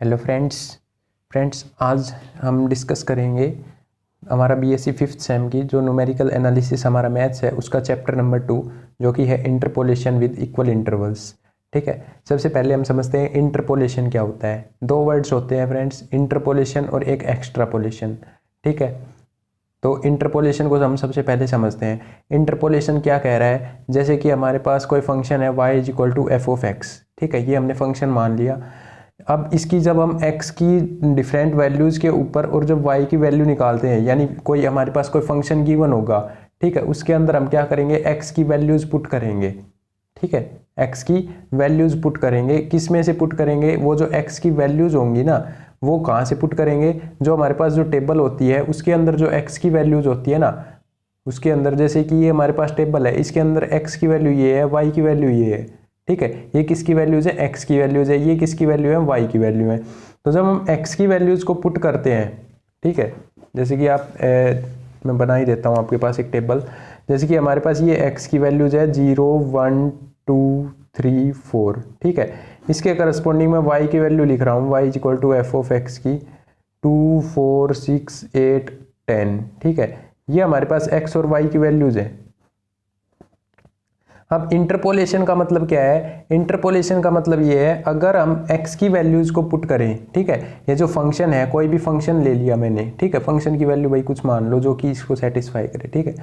Hello friends आज हम discuss करेंगे हमारा बीएससी फिफ्थ सेम की जो न्यूमेरिकल एनालिसिस हमारा मैथ्स है उसका चैप्टर नंबर 2 जो कि है इंटरपोलेशन विद इक्वल इंटरवल्स। ठीक है, सबसे पहले हम समझते हैं इंटरपोलेशन क्या होता है। दो वर्ड्स होते हैं फ्रेंड्स, इंटरपोलेशन और एक एक्स्ट्रापोलेशन। ठीक है, तो इंटरपोलेशन को हम सबसे पहले समझते हैं। इंटरपोलेशन क्या कह रहा है, जैसे कि हमारे पास कोई फंक्शन है y is equal to F of X. ठीक है, ये हमने फंक्शन मान लिया। अब इसकी जब हम x की डिफरेंट वैल्यूज़ के ऊपर और जब y की वैल्यू निकालते हैं, यानी कोई हमारे पास कोई फंक्शन गिवन होगा, ठीक है, उसके अंदर हम क्या करेंगे, x की वैल्यूज़ पुट करेंगे। ठीक है, x की वैल्यूज़ पुट करेंगे। किस में से पुट करेंगे, वो जो x की वैल्यूज़ होंगी ना, वो कहाँ से पुट करेंगे, जो हमारे पास जो टेबल होती है उसके अंदर जो x की वैल्यूज़ होती है ना, उसके अंदर जैसे कि ये हमारे पास टेबल है, इसके अंदर x की वैल्यू ये है, y की वैल्यू ये है। ठीक है, ये किसकी वैल्यूज़ है, x की वैल्यूज़ है, ये किसकी वैल्यू है, y की वैल्यू है। तो जब हम x की वैल्यूज़ को पुट करते हैं, ठीक है, जैसे कि आप मैं बना ही देता हूँ आपके पास एक टेबल। जैसे कि हमारे पास ये x की वैल्यूज़ है 0 1 2 3 4। ठीक है, इसके करस्पॉन्डिंग में y की वैल्यू लिख रहा हूँ, y is equal to F of x की 2 4 6 8 10। ठीक है, ये हमारे पास x और y की वैल्यूज़ है। अब इंटरपोलेशन का मतलब क्या है, इंटरपोलेशन का मतलब ये है अगर हम x की वैल्यूज को पुट करें। ठीक है, ये जो फंक्शन है, कोई भी फंक्शन ले लिया मैंने, ठीक है, फंक्शन की वैल्यू भाई कुछ मान लो जो कि इसको सेटिस्फाई करे। ठीक है,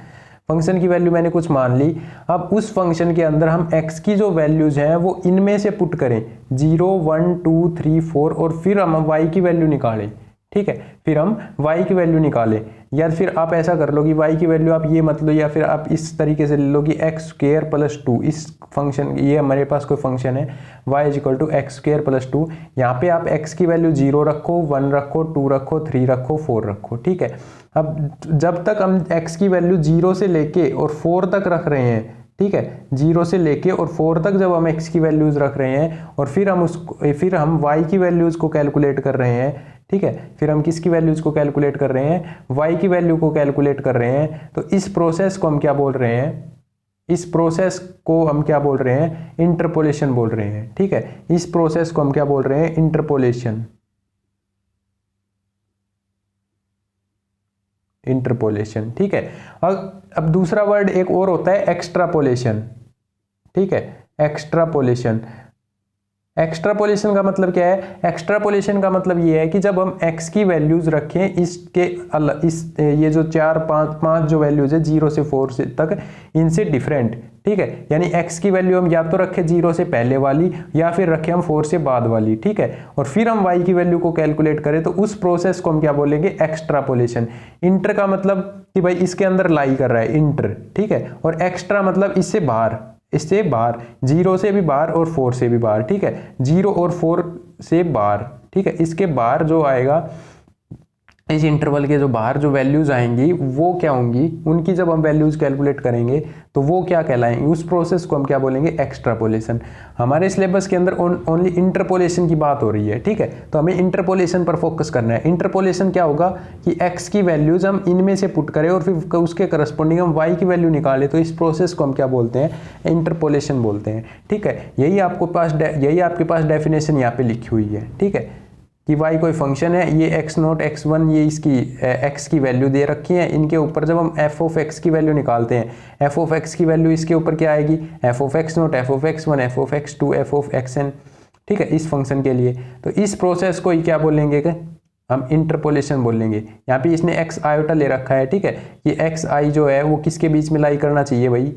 फंक्शन की वैल्यू मैंने कुछ मान ली। अब उस फंक्शन के अंदर हम x की जो वैल्यूज हैं वो इनमें से पुट करें 0 1 2 3 4 और फिर हम y की वैल्यू निकालें। ठीक है, फिर हम y की वैल्यू निकालें, या फिर आप ऐसा कर लो कि y की वैल्यू आप ये मत लो, या फिर आप इस तरीके से ले लो कि एक्स स्क्र प्लस 2। इस फंक्शन, ये हमारे पास कोई फंक्शन है y is equal to X square plus 2। यहाँ पे आप x की वैल्यू 0 रखो, 1 रखो, 2 रखो, 3 रखो, 4 रखो। ठीक है, अब जब तक हम x की वैल्यू 0 से लेके और 4 तक रख रहे हैं, ठीक है, 0 से लेके और 4 तक जब हम x की वैल्यूज रख रहे हैं और फिर हम y की वैल्यूज को कैलकुलेट कर रहे हैं। ठीक है, फिर हम किसकी वैल्यूज को कैलकुलेट कर रहे हैं, y की वैल्यू को कैलकुलेट कर रहे हैं। तो इस प्रोसेस को हम क्या बोल रहे हैं, इस प्रोसेस को हम क्या बोल रहे हैं, इंटरपोलेशन बोल रहे हैं। ठीक है, इस प्रोसेस को हम क्या बोल रहे हैं, इंटरपोलेशन। इंटरपोलेशन, ठीक है। और अब दूसरा वर्ड एक और होता है एक्स्ट्रापोलेशन। ठीक है, एक्स्ट्रापोलेशन। एक्स्ट्रापोलेशन का मतलब क्या है, एक्स्ट्रापोलेशन का मतलब ये है कि जब हम x की वैल्यूज रखें इसके ये जो 4 5 जो वैल्यूज है 0 से 4 से तक, इनसे डिफरेंट। ठीक है, यानी x की वैल्यू हम या तो रखें 0 से पहले वाली या फिर रखें हम 4 से बाद वाली। ठीक है, और फिर हम y की वैल्यू को कैलकुलेट करें, तो उस प्रोसेस को हम क्या बोलेंगे, एक्स्ट्रापोलेशन। इंटर का मतलब कि भाई इसके अंदर लाई कर रहा है, इंटर। ठीक है, और एक्स्ट्रा मतलब इससे बाहर, इससे बाहर, 0 से भी बाहर और 4 से भी बाहर। ठीक है, 0 और 4 से बाहर। ठीक है, इसके बाहर जो आएगा, इस इंटरवल के जो बाहर जो वैल्यूज आएंगी वो क्या होंगी, उनकी जब हम वैल्यूज कैलकुलेट करेंगे तो वो क्या कहलाएंगे, उस प्रोसेस को हम क्या बोलेंगे, एक्स्ट्रापोलेशन। हमारे सिलेबस के अंदर ओनली इंटरपोलेशन की बात हो रही है। ठीक है, तो हमें इंटरपोलेशन पर फोकस करना है। इंटरपोलेशन क्या होगा कि x की वैल्यूज हम इनमें से पुट करें और फिर उसके करस्पॉन्डिंग हम y की वैल्यू निकालें, तो इस प्रोसेस को हम क्या बोलते हैं, इंटरपोलेशन बोलते हैं। ठीक है, यही आपके पास डेफिनेशन यहाँ पे लिखी हुई है। ठीक है, कि y कोई फंक्शन है, ये x0 x1 ये इसकी x की वैल्यू दे रखी है, इनके ऊपर जब हम f ऑफ x की वैल्यू निकालते हैं, f ऑफ x की वैल्यू इसके ऊपर क्या आएगी, f of x0, f of x1, f of x2, f of xn। ठीक है, इस फंक्शन के लिए तो इस प्रोसेस को ही क्या बोलेंगे कि हम इंटरपोलेशन बोलेंगे। यहाँ पे इसने x आयोटा ले रखा है। ठीक है, ये xi जो है वो किसके बीच में लाई करना चाहिए भाई,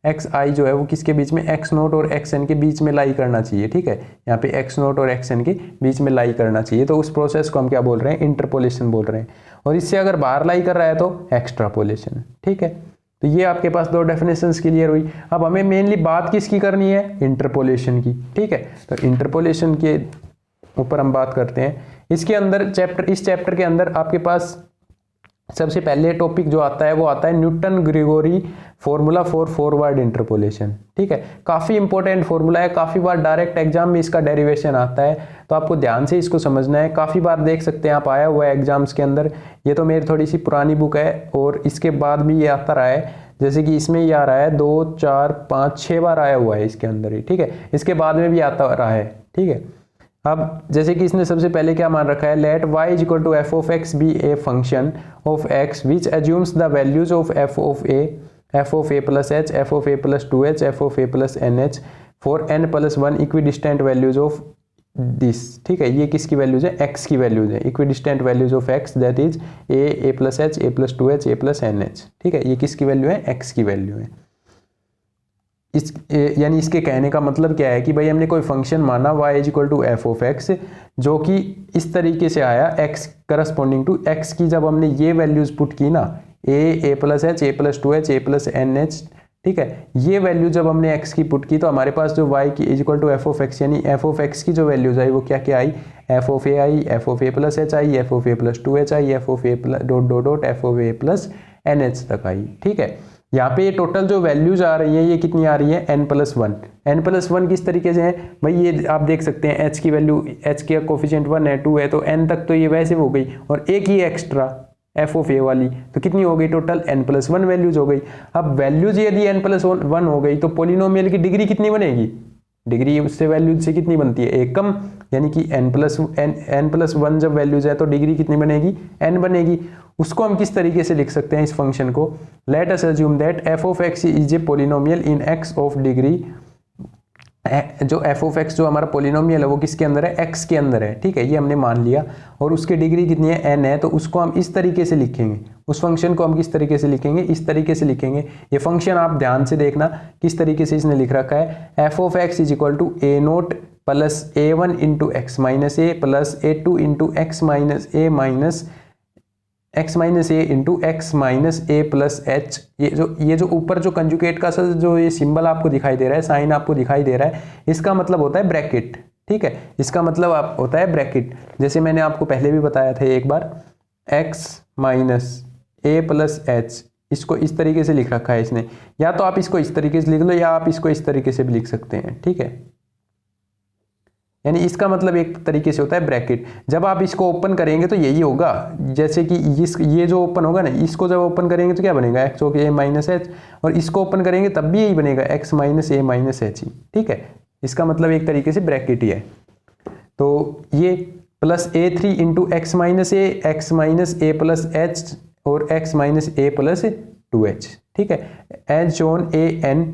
xi जो है वो किसके बीच में, x0 और xn के बीच में लाई करना चाहिए। ठीक है, यहाँ पे x0 और xn के बीच में लाई करना चाहिए, तो उस प्रोसेस को हम क्या बोल रहे हैं, इंटरपोलेशन बोल रहे हैं। और इससे अगर बाहर लाई कर रहा है तो एक्स्ट्रापोलेशन। ठीक है, तो ये आपके पास दो डेफिनेशंस क्लियर हुई। अब हमें मेनली बात किसकी करनी है, इंटरपोलेशन की। ठीक है, तो इंटरपोलेशन के ऊपर हम बात करते हैं। इसके अंदर इस चैप्टर के अंदर आपके पास सबसे पहले टॉपिक जो आता है वो आता है Newton Gregory formula for forward interpolation. ठीक है, काफ़ी इंपॉर्टेंट फॉर्मूला है, काफ़ी बार डायरेक्ट एग्जाम में इसका डेरिवेशन आता है, तो आपको ध्यान से इसको समझना है। काफ़ी बार देख सकते हैं आप, आया हुआ है एग्जाम्स के अंदर। ये तो मेरी थोड़ी सी पुरानी बुक है और इसके बाद भी ये आता रहा है, जैसे कि इसमें ये आ रहा है 2 4 5 6 बार आया हुआ है इसके अंदर ही। ठीक है, इसके बाद में भी आता रहा है। ठीक है, अब जैसे कि इसने सबसे पहले क्या मान रखा है, let y is equal to F of X be a function of x which assumes the values of f of a plus h, f of a plus 2h, f of a plus nh for n plus 1 equidistant values of this. ठीक है, ये किसकी values है, x की values है, equidistant values of x that is a plus h, a plus 2h, a plus nh। ठीक है, ये किसकी वैल्यू है, x की वैल्यू है। यानी इसके कहने का मतलब क्या है कि भाई हमने कोई फंक्शन माना y is equal to F of X, जो कि इस तरीके से आया x करस्पॉन्डिंग टू x की जब हमने ये वैल्यूज पुट की ना, a plus h, a plus 2h, a plus nh, ठीक है, ये वैल्यू जब हमने x की पुट की तो हमारे पास जो y की is equal to F of x यानी एफ ऑफ एक्स की जो वैल्यूज आई वो क्या क्या आई, एफ ऑफ ए आई, f of A plus h आई, f of A plus 2h आई, f of a dot dot dot f of A plus NH तक आई। ठीक है, यहाँ पे ये टोटल जो वैल्यूज आ रही है ये कितनी आ रही है, n प्लस 1। n प्लस 1 किस तरीके से है भाई, ये आप देख सकते हैं h की वैल्यू, h के कोफिशिएंट 1 है, 2 है, तो n तक तो ये वैसे हो गई, और एक ही एक्स्ट्रा f ऑफ a वाली, तो कितनी हो गई टोटल n प्लस 1 वैल्यूज हो गई। अब वैल्यूज यदि n प्लस 1 हो गई तो पोलिनोमियल की डिग्री कितनी बनेगी, डिग्री उससे वैल्यूज से कितनी बनती है, एक कम, यानी कि n प्लस 1 जब वैल्यूज है तो डिग्री कितनी बनेगी, n बनेगी। उसको हम किस तरीके से लिख सकते हैं इस फंक्शन को, let us assume that F of X is a polynomial in x of degree, जो एफ ऑफ एक्स जो हमारा पोलिनोमियल है वो किसके अंदर है, एक्स के अंदर है। ठीक है, ये हमने मान लिया, और उसकी डिग्री कितनी है, n है, तो उसको हम इस तरीके से लिखेंगे, उस फंक्शन को हम किस तरीके से लिखेंगे, इस तरीके से लिखेंगे। ये फंक्शन आप ध्यान से देखना किस तरीके से इसने लिख रखा है, F of X is equal to A naught plus a1 into x minus A plus a2 into x minus A minus x minus A into x minus A plus H. ये जो ऊपर जो कंजुगेट का जो ये symbol आपको दिखाई दे रहा है, साइन आपको दिखाई दे रहा है, इसका मतलब होता है ब्रैकेट। ठीक है, इसका मतलब होता है ब्रैकेट। जैसे मैंने आपको पहले भी बताया था एक बार, x माइनस ए प्लस एच, इसको इस तरीके से लिख रखा है इसने, या तो आप इसको इस तरीके से लिख लो या आप इसको इस तरीके से भी लिख सकते हैं। ठीक है, यानी इसका मतलब एक तरीके से होता है ब्रैकेट। जब आप इसको ओपन करेंगे तो यही होगा, जैसे कि ये जो ओपन होगा ना, इसको जब ओपन करेंगे तो क्या बनेगा, एक्स हो गया a माइनस एच, और इसको ओपन करेंगे तब भी यही बनेगा x minus A minus H ही। ठीक है, इसका मतलब एक तरीके से ब्रैकेट ही है। तो ये plus a3 into x minus ए प्लस एच और एक्स माइनस ए प्लस 2h। ठीक है, as shown an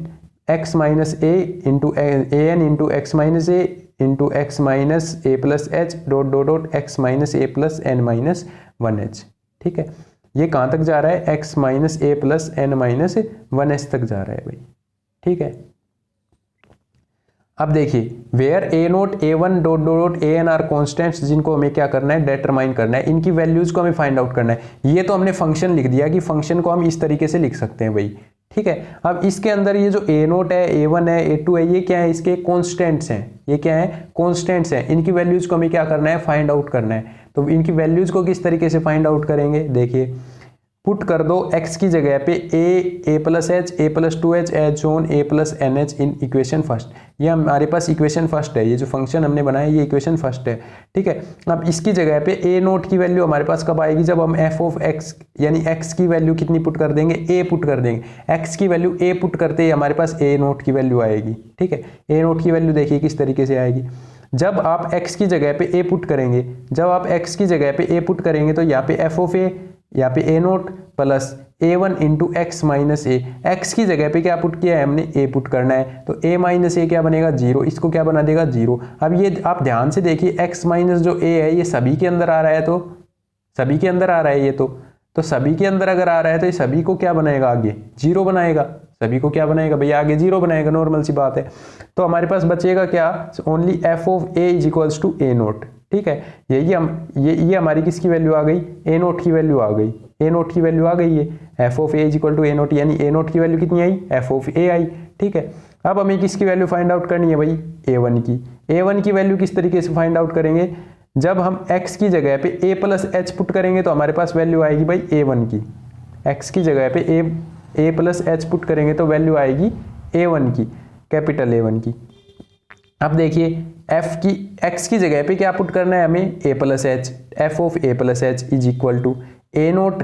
x minus A into an into x minus A into x minus A plus h dot dot dot x minus A plus n minus 1h। ठीक है, ये कहाँ तक जा रहा है, एक्स माइनस ए प्लस एन माइनस 1h तक जा रहा है भाई। ठीक है, अब देखिए where A naught A one dot dot A N are constants, जिनको हमें क्या करना है, डिटरमाइन करना है, इनकी वैल्यूज को हमें फाइंड आउट करना है। ये तो हमने फंक्शन लिख दिया कि फंक्शन को हम इस तरीके से लिख सकते हैं भाई। ठीक है, अब इसके अंदर ये जो ए नोट है, ए वन है, ए टू है, ये क्या है, इसके कॉन्स्टेंट्स हैं। ये क्या है, कॉन्स्टेंट्स हैं। इनकी वैल्यूज को हमें क्या करना है, फाइंड आउट करना है। तो इनकी वैल्यूज को किस तरीके से फाइंड आउट करेंगे, देखिए पुट कर दो x की जगह पे a plus H, a plus 2h as shown a plus NH in equation first. ये हमारे पास इक्वेशन फर्स्ट है, ये जो फंक्शन हमने बनाया ये इक्वेशन फर्स्ट है। ठीक है, अब इसकी जगह पे a नोट की वैल्यू हमारे पास कब आएगी, जब हम f ऑफ x यानी x की वैल्यू कितनी पुट कर देंगे, a पुट कर देंगे। x की वैल्यू a पुट करते ही हमारे पास a नोट की वैल्यू आएगी। ठीक है, a नोट की वैल्यू देखिए किस तरीके से आएगी, जब आप x की जगह पे a पुट करेंगे, जब आप x की जगह पे a पुट करेंगे तो यहाँ पे f ऑफ a, यहाँ पे a naught plus a1 into x minus A, x की जगह पे क्या पुट किया है हमने, a पुट करना है, तो a माइनस ए क्या बनेगा 0, इसको क्या बना देगा 0। अब ये आप ध्यान से देखिए x माइनस जो a है ये सभी के अंदर आ रहा है, तो सभी के अंदर आ रहा है ये, तो सभी के अंदर अगर आ रहा है तो ये सभी को क्या बनाएगा, आगे 0 बनाएगा। सभी को क्या बनाएगा भैया, आगे 0 बनाएगा, नॉर्मल सी बात है। तो हमारे पास बचेगा क्या, only F of A is equals to A naught. ठीक है, ये हमारी किसकी वैल्यू आ गई, ए नोट की वैल्यू आ गई, ए नोट की वैल्यू आ गई है, F of A is equal to A naught, यानी ए नोट की वैल्यू कितनी आई, एफ ऑफ ए आई। ठीक है, अब हमें किसकी वैल्यू फाइंड आउट करनी है भाई, ए वन की। ए वन की वैल्यू किस तरीके से फाइंड आउट करेंगे, जब हम x की जगह पे a प्लस एच पुट करेंगे तो हमारे पास वैल्यू आएगी भाई a1 की। x की जगह पे a प्लस एच पुट करेंगे तो वैल्यू आएगी a1 की, कैपिटल A1 की। अब देखिए x की जगह पे क्या पुट करना है हमें, a plus H, F of a plus H is equal to A naught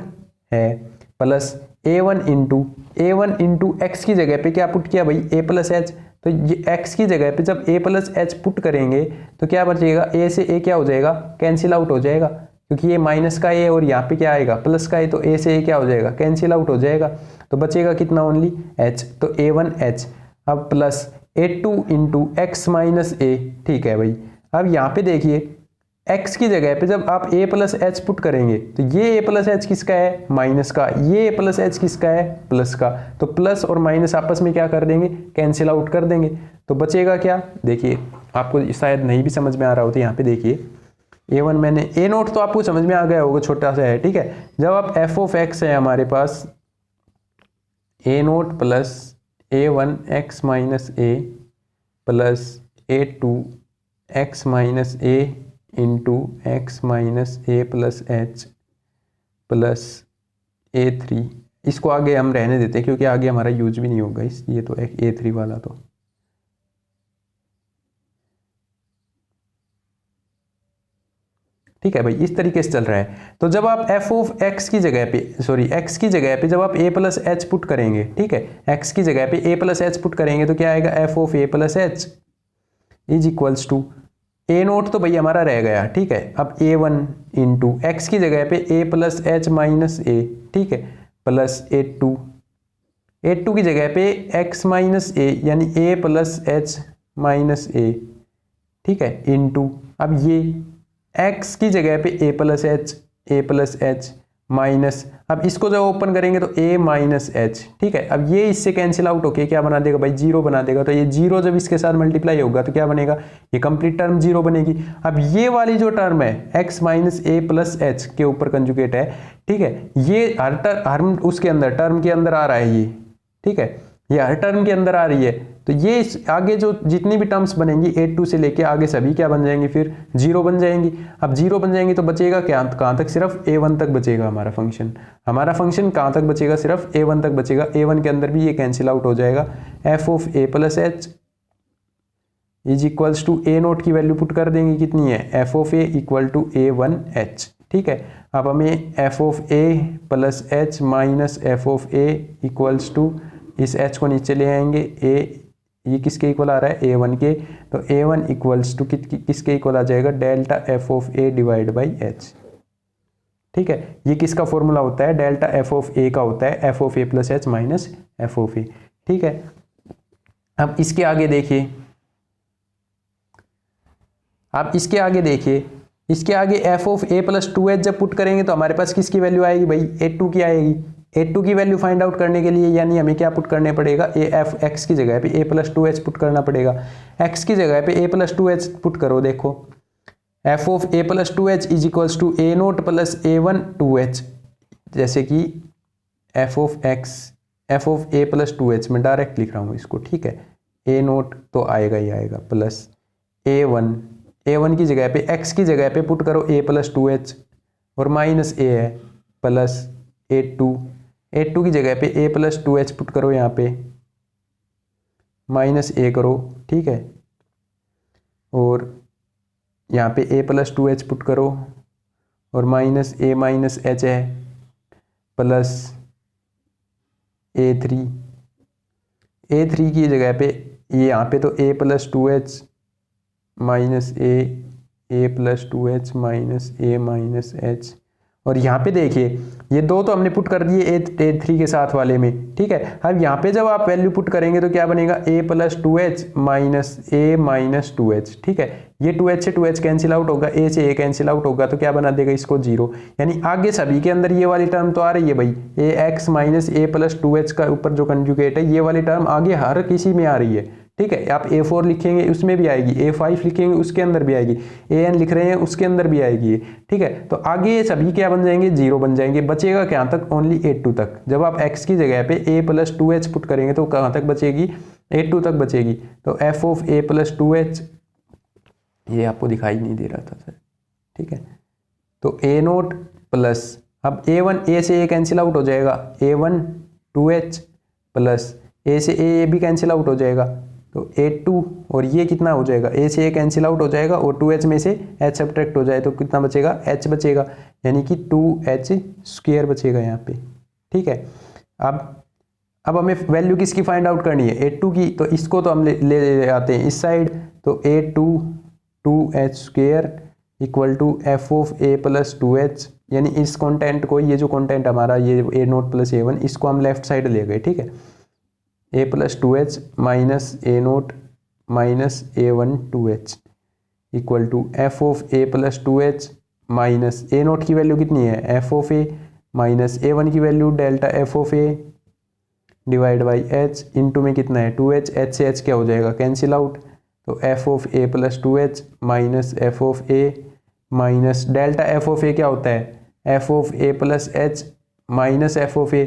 है प्लस a1 इंटू x की जगह पे क्या पुट किया भाई, a प्लस एच, तो ये x की जगह पे जब a प्लस एच पुट करेंगे तो क्या बचेगा, a से a क्या हो जाएगा, कैंसिल आउट हो जाएगा, क्योंकि ये माइनस का a है और यहाँ पे क्या आएगा, प्लस का a, तो a से a क्या हो जाएगा, कैंसिल आउट हो जाएगा। तो बचेगा कितना, ओनली h, तो a1h। अब plus a2 into x minus a। ठीक है भाई, अब यहाँ पे देखिए x की जगह पे जब आप a प्लस एच पुट करेंगे तो ये a प्लस एच किसका है, माइनस का, ये a प्लस एच किसका है, प्लस का। तो प्लस और माइनस आपस में क्या कर देंगे, कैंसिल आउट कर देंगे। तो बचेगा क्या, देखिए आपको शायद नहीं भी समझ में आ रहा हो तो यहाँ पे देखिए a1 मैंने a नोट तो आपको समझ में आ गया होगा, छोटा सा है। ठीक है, जब आप f ऑफ x है हमारे पास a naught plus a1 x minus a plus a2 x minus a into x minus A plus H plus a3, इसको आगे हम रहने देते हैं क्योंकि आगे हमारा यूज भी नहीं होगा इस, ये तो एक a3 वाला। तो ठीक है भाई, इस तरीके से चल रहा है। तो जब आप f ऑफ x की जगह पे, सॉरी x की जगह पे जब आप a प्लस एच पुट करेंगे, ठीक है, x की जगह पे a प्लस एच पुट करेंगे तो क्या आएगा, f of a plus H is equals to a naught तो भाई हमारा रह गया। ठीक है, अब a1 इंटू एक्स की जगह पे a plus H minus a, ठीक है, प्लस a2 की जगह पे x माइनस a यानी a plus H minus a, ठीक है, इंटू अब ये x की जगह पे a प्लस एच माइनस, अब इसको जब ओपन करेंगे तो a माइनस एच। ठीक है, अब ये इससे कैंसिल आउट होके क्या बना देगा भाई, जीरो बना देगा। तो ये जीरो जब इसके साथ मल्टीप्लाई होगा तो क्या बनेगा, ये कंप्लीट टर्म जीरो बनेगी। अब ये वाली जो टर्म है x माइनस ए प्लस एच के ऊपर कंजुगेट है, ठीक है, ये हर उसके अंदर टर्म के अंदर आ रहा है ये, ठीक है, ये हर टर्म के अंदर आ रही है। तो ये आगे जो जितनी भी टर्म्स बनेंगी a2 से लेके आगे सभी क्या बन जाएंगी, फिर जीरो बन जाएंगी। अब जीरो बन जाएंगी तो बचेगा क्या, कहाँ तक, सिर्फ a1 तक बचेगा हमारा फंक्शन। हमारा फंक्शन कहाँ तक बचेगा, सिर्फ a1 तक बचेगा। a1 के अंदर भी ये कैंसिल आउट हो जाएगा। f of a plus H is equals to a naught की वैल्यू पुट कर देंगे, कितनी है, f of a equal to a1h। ठीक है, अब हमें f of a plus H minus f of a equals to, इस h को नीचे ले आएंगे, a ये किसके इक्वल आ रहा है, a1 के, तो a1 इक्वल्स टू किसके इक्वल आ जाएगा, delta f of a divide by h। ठीक है, ये किसका फॉर्मूला होता है, डेल्टा f ऑफ a का होता है f of a plus H minus f of a। ठीक है, अब इसके आगे देखिए, आप इसके आगे देखिए, इसके आगे f of a plus 2h जब पुट करेंगे तो हमारे पास किसकी वैल्यू आएगी भाई, a2 की आएगी। a2 की वैल्यू फाइंड आउट करने के लिए यानी हमें क्या पुट करने पड़ेगा, x की जगह पे a प्लस 2h पुट करना पड़ेगा। x की जगह पे a प्लस 2h पुट करो, देखो f of a plus 2h is equals to a naught plus a1 2h, जैसे कि f of a plus 2h में डायरेक्ट लिख रहा हूँ इसको। ठीक है, a नोट तो आएगा ही आएगा, प्लस a1 की जगह पे x की जगह पे पुट करो a प्लस 2h और माइनस a है, प्लस a2 की जगह पे a प्लस 2h पुट करो, यहाँ पे माइनस a करो। ठीक है, और यहाँ पे a प्लस 2h पुट करो और माइनस a माइनस h है, प्लस a3 की जगह पे ये यहाँ पे तो a plus 2h minus a plus 2h minus a minus h, और यहाँ पे देखिए ये दो तो हमने पुट कर दिए a3 के साथ वाले में। ठीक है, अब यहाँ पे जब आप वैल्यू पुट करेंगे तो क्या बनेगा, a plus 2h minus a minus 2h। ठीक है, ये 2h से 2h कैंसिल आउट होगा, a से a कैंसिल आउट होगा, तो क्या बना देगा इसको जीरो। यानी आगे सभी के अंदर ये वाली टर्म तो आ रही है भाई, ax minus a plus 2h का ऊपर जो कंजुगेट है ये वाली टर्म आगे हर किसी में आ रही है। ठीक है, आप a4 लिखेंगे उसमें भी आएगी, a5 लिखेंगे उसके अंदर भी आएगी, an लिख रहे हैं उसके अंदर भी आएगी। ठीक है, तो आगे ये सभी क्या बन जाएंगे, जीरो बन जाएंगे। बचेगा क्या तक, ओनली a2 तक। जब आप x की जगह पे a प्लस 2h पुट करेंगे तो कहाँ तक बचेगी, a2 तक बचेगी। तो f of a plus 2h, ये आपको दिखाई नहीं दे रहा था सर। ठीक है, तो a नोट प्लस, अब a1 a से a कैंसिल आउट हो जाएगा, a1 2h प्लस a से a भी कैंसिल आउट हो जाएगा, तो a2 और ये कितना हो जाएगा, a से a कैंसिल आउट हो जाएगा और 2h में से h सब्ट्रैक्ट हो जाए तो कितना बचेगा, h बचेगा, यानी कि 2h स्क्वायर बचेगा यहाँ पे। ठीक है, अब अब हमें वैल्यू किसकी फाइंड आउट करनी है, a2 की, तो इसको तो हम ले आते हैं इस साइड, तो a2 2h² equal to F of a plus 2h, यानी इस कंटेंट को, ये जो कंटेंट हमारा ये a0 प्लस a1, इसको हम लेफ्ट साइड ले गए, ठीक है, a plus 2h minus a0 minus a1 2h equal to F of a plus 2h minus a0 की वैल्यू कितनी है, F of a minus a1 की value delta f of a divide by h, into में कितना है 2h, h से h क्या हो जाएगा, कैंसिल आउट, तो F of a plus 2h minus F of a minus delta f of a क्या होता है, F of a plus h minus F of a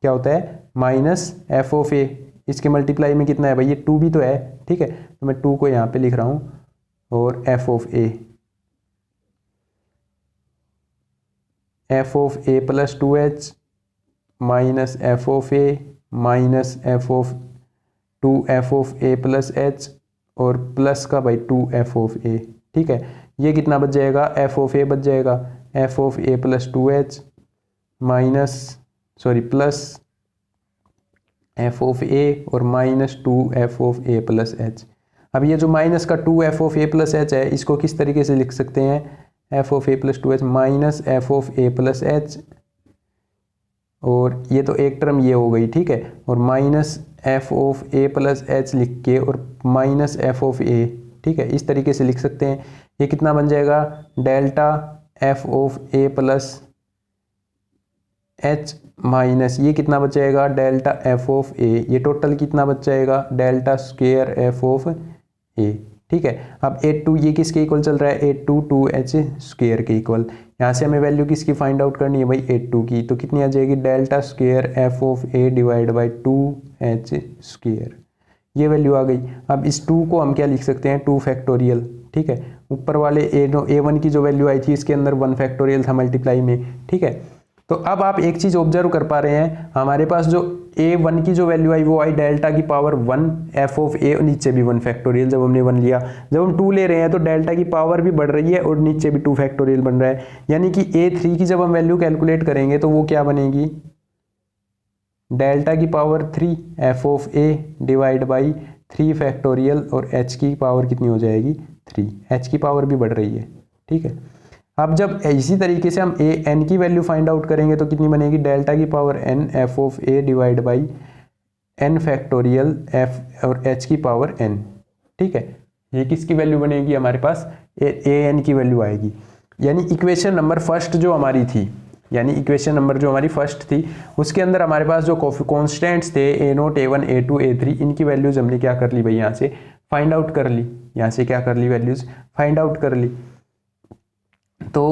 क्या होता है, माइनस एफ ऑफ a, इसके मल्टीप्लाई में कितना है भाई, ये 2 भी तो है, ठीक है, तो मैं 2 को यहाँ पे लिख रहा हूँ, और F of a plus 2h minus F of a minus F of 2f of a plus h और प्लस का भाई 2f ऑफ a, ठीक है, ये कितना बच जाएगा, f ऑफ a बच जाएगा f of a plus 2h minus plus f of a और minus 2f of a plus h। अब ये जो माइनस का 2f of a plus h है, इसको किस तरीके से लिख सकते हैं, f of a plus 2h minus f of a plus h, और ये तो एक टर्म ये हो गई, ठीक है, और minus F of a plus h लिख के और माइनस एफ ऑफ a, ठीक है, इस तरीके से लिख सकते हैं। ये कितना बन जाएगा, delta f of a plus h minus ये कितना बच जाएगा, डेल्टा एफ ऑफ a, ये टोटल कितना बच जाएगा, delta square f of a, ठीक है। अब a2 ये किसके इक्वल चल रहा है, a2 2h स्क्वायर के इक्वल, यहाँ से हमें वैल्यू किसकी फाइंड आउट करनी है भाई, a2 की, तो कितनी आ जाएगी, delta square f of a divide by 2h square, ये वैल्यू आ गई। अब इस 2 को हम क्या लिख सकते हैं, 2 फैक्टोरियल, ठीक है, ऊपर वाले a1 की जो वैल्यू आई थी इसके अंदर 1 फैक्टोरियल था मल्टीप्लाई में, ठीक है। तो अब आप एक चीज़ ऑब्जर्व कर पा रहे हैं, हमारे पास जो a1 की जो वैल्यू आई वो आई डेल्टा की पावर 1 एफ ऑफ a, नीचे भी 1 फैक्टोरियल, जब हमने 1 लिया, जब हम 2 ले रहे हैं तो डेल्टा की पावर भी बढ़ रही है और नीचे भी 2 फैक्टोरियल बन रहा है, यानी कि a3 की जब हम वैल्यू कैलकुलेट करेंगे तो वो क्या बनेगी, डेल्टा की power 3 F of a divide by 3 factorial, और h की पावर कितनी हो जाएगी 3, h की पावर भी बढ़ रही है, ठीक है। अब जब इसी तरीके से हम n की वैल्यू फाइंड आउट करेंगे तो कितनी बनेगी, डेल्टा की power n F of a divide by n factorial f और h की पावर n, ठीक है। ये किसकी वैल्यू बनेगी, हमारे पास an की वैल्यू आएगी, यानी इक्वेशन नंबर फर्स्ट जो हमारी थी, यानी इक्वेशन नंबर जो हमारी फर्स्ट थी उसके अंदर हमारे पास जो कॉन्स्टेंट्स थे a0 a1 a2 a3, इनकी वैल्यूज हमने क्या कर ली भाई, यहाँ से फाइंड आउट कर ली, यहाँ से क्या कर ली, वैल्यूज फाइंड आउट कर ली। तो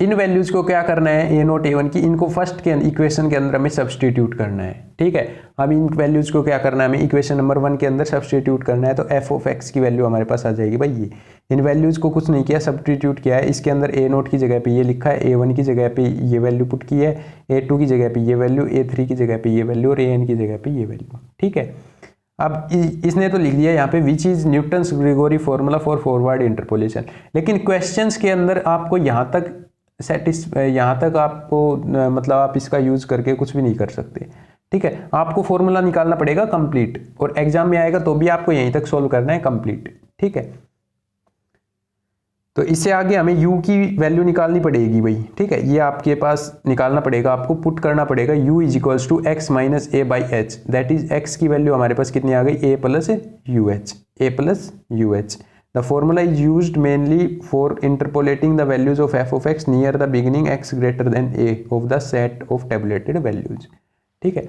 इन वैल्यूज को क्या करना है, a0 a1 की, इनको फर्स्ट के इक्वेशन के अंदर हमें सब्सटीट्यूट करना है, ठीक है। अब इन वैल्यूज को क्या करना है, हमें इक्वेशन नंबर 1 के अंदर सब्सटीट्यूट करना है, तो f ऑफ x की वैल्यू हमारे पास आ जाएगी भाई, ये इन वैल्यूज को कुछ नहीं किया, सब्सटीट्यूट किया है, इसके अंदर a0 की जगह पे ये लिखा है, a1 की जगह पे ये वैल्यू पुट की है, a2 की जगह पे ये वैल्यू, a3 की जगह पे ये वैल्यू और an की जगह पे ये वैल्यू, ठीक है। अब इसने तो लिख दिया यहाँ पे which is Newton's Gregory formula for forward interpolation, लेकिन क्वेश्चंस के अंदर आपको यहाँ तक आपको मतलब आप इसका यूज करके कुछ भी नहीं कर सकते, ठीक है। आपको फॉर्मूला निकालना पड़ेगा कंप्लीट, और एग्जाम में आएगा तो भी आपको यहीं तक सॉल्व करना है कंप्लीट, ठीक है। तो इससे आगे हमें u की वैल्यू निकालनी पड़ेगी भाई, ठीक है, ये आपके पास निकालना पड़ेगा, आपको पुट करना पड़ेगा u is equals to X minus A by H, that is x की वैल्यू हमारे पास कितनी आ गई, a plus you H. The formula is used mainly for interpolating the values of f of x near the beginning x greater than a of the set of tabulated values, ठीक है।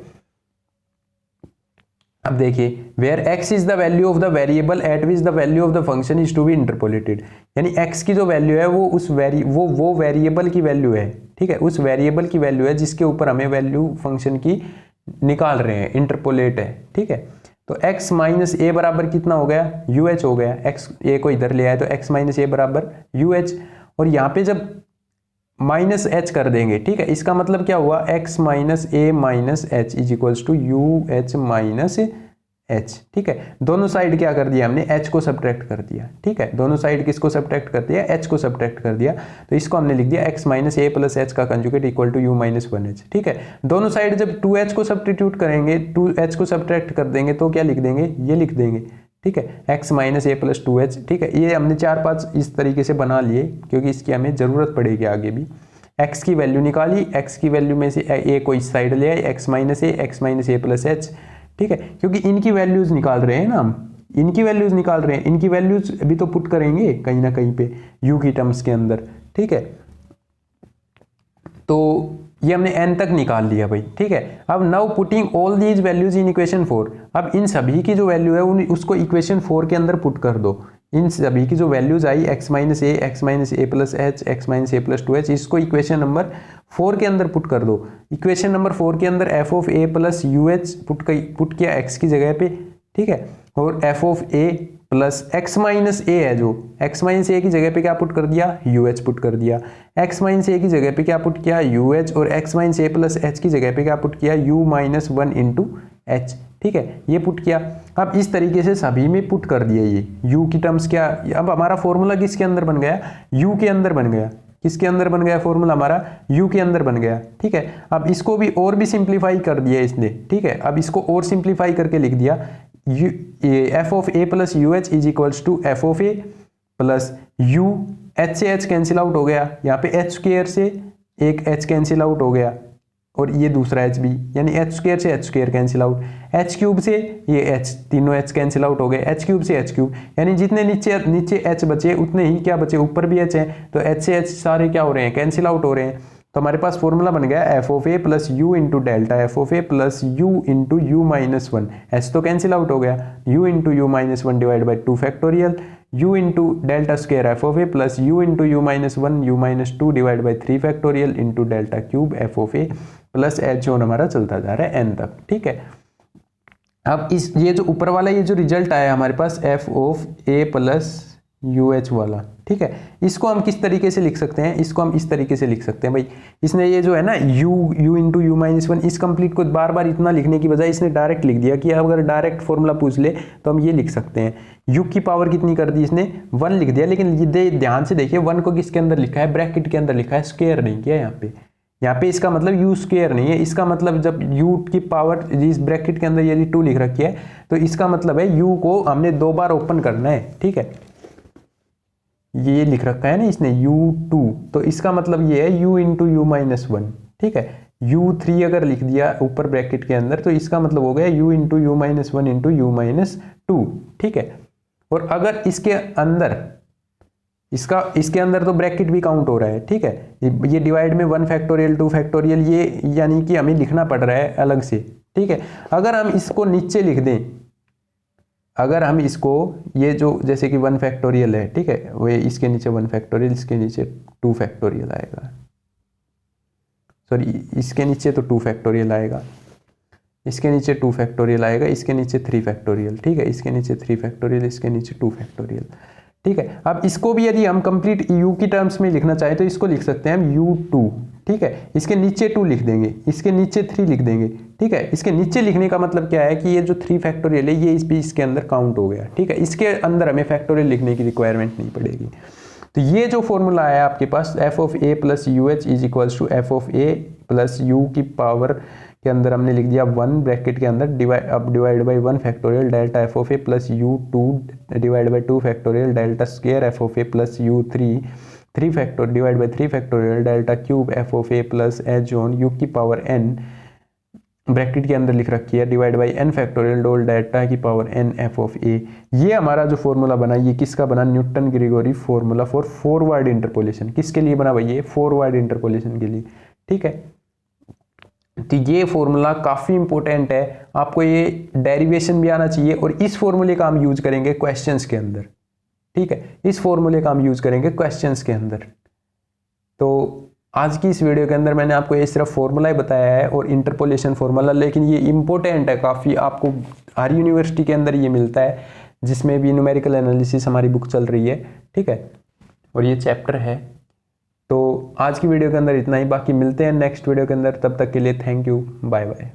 अब देखिए, where x is the value of the variable at which the value of the function is to be interpolated, यानी x की जो value है वो उस वो वेरिएबल की वैल्यू है, ठीक है, उस वेरिएबल की वैल्यू है जिसके ऊपर हमें वैल्यू फंक्शन की निकाल रहे हैं, इंटरपोलेट है, ठीक है। तो x माइनस ए बराबर कितना हो गया, UH हो गया, x a को इधर ले आए तो x माइनस ए बराबर UH, और यहाँ पे जब माइनस h कर देंगे, ठीक है, इसका मतलब क्या हुआ, x minus A minus H is equals to UH minus h, ठीक है। दोनों साइड क्या कर दिया हमने, h को सब्ट्रैक्ट कर दिया, ठीक है। दोनों साइड किसको सब्ट्रैक्ट कर दिया, h को सब्ट्रैक्ट कर दिया। तो इसको हमने लिख दिया x माइनस ए प्लस एच का conjugate equal to u minus 1h, ठीक है। दोनों साइड जब 2h को सब्स्टिट्यूट करेंगे, 2h को सब्ट्रैक्ट कर देंगे तो क्या लिख देंगे, ये लिख देंगे, ठीक है, x माइनस ए प्लस 2h, ठीक है। ये हमने 4-5 इस तरीके से बना लिए क्योंकि इसकी हमें ज़रूरत पड़ेगी आगे भी। x की वैल्यू निकाली, x की वैल्यू में से a को इस साइड ले आए, x माइनस ए प्लस एच, ठीक है। क्योंकि इनकी वैल्यूज़ निकाल रहे हैं ना हम, इनकी वैल्यूज़ निकाल रहे हैं, इनकी वैल्यूज़ अभी तो पुट करेंगे कहीं ना कहीं पे u की टर्म्स के अंदर, ठीक है। तो ये हमने n तक निकाल लिया भाई, ठीक है। अब now putting all these values in equation 4, अब इन सभी की जो वैल्यू है उसको इक्वेशन 4 के अंदर पुट कर दो। इन सभी की जो वैल्यूज आई x माइनस ए प्लस एच, x माइनस ए प्लस 2h, इसको इक्वेशन नंबर 4 के अंदर पुट कर दो। इक्वेशन नंबर 4 के अंदर f of a plus you h put किया x की जगह पे, ठीक है। और f of a plus x minus a है, जो x माइनस ए की जगह पे क्या पुट कर दिया, यू एच पुट कर दिया। x माइनस ए की जगह पे क्या पुट किया, यू एच, और x माइनस ए प्लस एच की जगह पे क्या पुट किया, u माइनस 1 इंटू एच, ठीक है। ये पुट किया। अब इस तरीके से सभी में पुट कर दिया ये u की टर्म्स क्या, अब हमारा फॉर्मूला किसके अंदर बन गया, u के अंदर बन गया। किसके अंदर बन गया फॉर्मूला हमारा, u के अंदर बन गया, ठीक है। अब इसको भी और भी सिंप्लीफाई कर दिया इसने, ठीक है। अब इसको और सिंप्लीफाई करके लिख दिया f of a plus U H is equals to F of A plus u, h से h कैंसिल आउट हो गया, यहाँ पे h स्क्वायर से एक h कैंसिल आउट हो गया, और ये दूसरा h भी, यानी h स्क्वायर से h square cancel out, h cube से ये h, तीनों h कैंसिल आउट हो गए, h क्यूब से h क्यूब, यानी जितने नीचे h बचे उतने ही क्या बचे, ऊपर भी h है, तो h से h सारे क्या हो रहे हैं, कैंसिल आउट हो रहे हैं। तो हमारे पास फॉर्मूला बन गया F of A plus you into delta f of A plus you into you minus 1, H तो कैंसिल आउट हो गया, you into you minus 1 divide by 2 factorial, u into delta square f of A plus you into you minus 1 you minus 2 divide by 3 factorial into delta cube f of A plus H zone हमारा चलता जा रहा है n तक, ठीक है। अब इस ये जो ऊपर वाला ये जो रिजल्ट आया हमारे पास f of A plus you h वाला, ठीक है, इसको हम किस तरीके से लिख सकते हैं, इसको हम इस तरीके से लिख सकते हैं भाई। इसने ये जो है ना u इंटू यू माइनस 1, इस कंप्लीट को बार बार इतना लिखने की बजाय इसने डायरेक्ट लिख दिया कि अगर डायरेक्ट फॉर्मूला पूछ ले तो हम ये लिख सकते हैं, u की पावर कितनी कर दी इसने, 1 लिख दिया। लेकिन ये ध्यान से देखिए 1 को किसके अंदर लिखा है, ब्रैकेट के अंदर लिखा है, स्क्वायर नहीं किया यहाँ पे इसका मतलब u स्क्वायर नहीं है, इसका मतलब जब u की पावर इस ब्रैकेट के अंदर यदि 2 लिख रखी है तो इसका मतलब है u को हमने 2 बार ओपन करना है, ठीक है। ये लिख रखा है ना इसने u2, तो इसका मतलब ये है u इंटू यू माइनस 1, ठीक है। u3 अगर लिख दिया ऊपर ब्रैकेट के अंदर तो इसका मतलब हो गया u into you minus 1 into you minus 2, ठीक है। और अगर इसके अंदर इसके अंदर तो ब्रैकेट भी काउंट हो रहा है, ठीक है। ये डिवाइड में 1 फैक्टोरियल 2 फैक्टोरियल, ये यानी कि हमें लिखना पड़ रहा है अलग से, ठीक है। अगर हम इसको नीचे लिख दें, अगर हम इसको ये जो जैसे कि 1 फैक्टोरियल है, ठीक है, वो इसके नीचे 1 फैक्टोरियल, इसके नीचे 2 फैक्टोरियल आएगा, सॉरी इसके नीचे तो 2 फैक्टोरियल आएगा, इसके नीचे 2 फैक्टोरियल आएगा, इसके नीचे 3 फैक्टोरियल, ठीक है, इसके नीचे 3 फैक्टोरियल, इसके नीचे 2 फैक्टोरियल, ठीक है। अब इसको भी यदि हम कंप्लीट u की टर्म्स में लिखना चाहें तो इसको लिख सकते हैं हम u2, ठीक है। इसके नीचे 2 लिख देंगे, इसके नीचे 3 लिख देंगे, ठीक है। इसके नीचे लिखने का मतलब क्या है कि ये जो 3 फैक्टोरियल है ये इसके अंदर काउंट हो गया, ठीक है। इसके अंदर हमें फैक्टोरियल लिखने की रिक्वायरमेंट नहीं पड़ेगी। तो ये जो फॉर्मूला आया आपके पास f of A plus U H is equals to F of A plus u की पावर के अंदर हमने लिख दिया 1 ब्रैकेट के अंदर divide by 1 factorial delta f of A plus u 2 divide by 2 factorial delta square f of A plus u 3 factor divide by 3 factorial delta cube f of A plus h on u की power n bracket के अंदर लिख रखी है divide by n factorial डोल delta की power n F of ए। ये हमारा जो फॉर्मूला बना ये किसका बना, Newton Gregory formula for forward interpolation. किसके लिए बना भाई, ये फॉरवर्ड इंटरपोलेशन के लिए, ठीक है। तो ये फॉर्मूला काफ़ी इंपॉर्टेंट है, आपको ये डेरिवेशन भी आना चाहिए और इस फॉर्मूले का हम यूज करेंगे क्वेश्चंस के अंदर, ठीक है। इस फॉर्मूले का हम यूज करेंगे क्वेश्चंस के अंदर। तो आज की इस वीडियो के अंदर मैंने आपको ये सिर्फ फॉर्मूला ही बताया है और इंटरपोलेशन फॉर्मूला, लेकिन ये इंपॉर्टेंट है काफ़ी, आपको हर यूनिवर्सिटी के अंदर ये मिलता है जिसमें भी न्यूमेरिकल एनालिसिस हमारी बुक चल रही है, ठीक है, और ये चैप्टर है। तो आज की वीडियो के अंदर इतना ही, बाकी मिलते हैं नेक्स्ट वीडियो के अंदर, तब तक के लिए थैंक यू, बाय बाय।